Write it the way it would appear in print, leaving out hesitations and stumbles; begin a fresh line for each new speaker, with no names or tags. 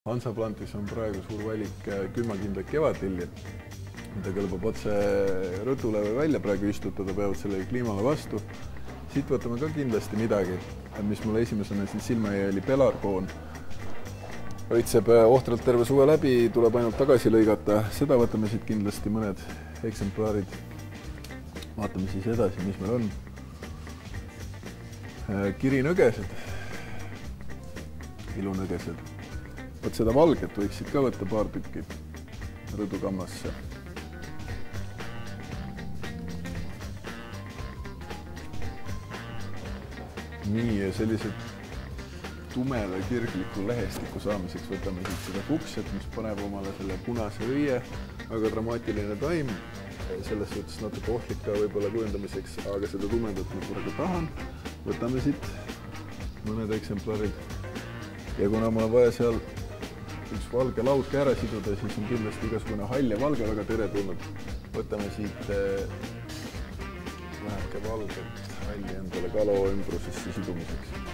Hansaplantis on praegu suur valik külmakindlaid kevadlilli, mida kõlbab otse rõdule või välja praegu istutada, peavad sellele kliimale vastu. Siit võtame ka kindlasti midagi, mis mulle esimesena silma jäi, oli pelargoon. Õitseb ohtralt terve suve läbi, tuleb ainult tagasi lõigata. Seda võtame siit kindlasti mõned eksemplaarid. Vaatame siis edasi, mis meil on. Kirinõgesed, ilunõgesed. Võt seda valget võiksid ka võtta paar tükki rõdukammasse. Nii, ja sellised tumeda kirgliku lehestiku saamiseks võtame siit seda fukset, mis paneb omale selle punase õie, väga dramaatiline taim, selles suhtes natuke ohtlik ka võib-olla kujundamiseks, aga seda tumedat ma praegu tahan. Võtame siit mõned eksemplarid ja kuna mul on vaja seal üks valge laud ka ära siduda, siis on kindlasti igasugune hall ja valge väga teretulnud. Võtame siit väheke valget halli endale kalo ümbrusesse sidumiseks.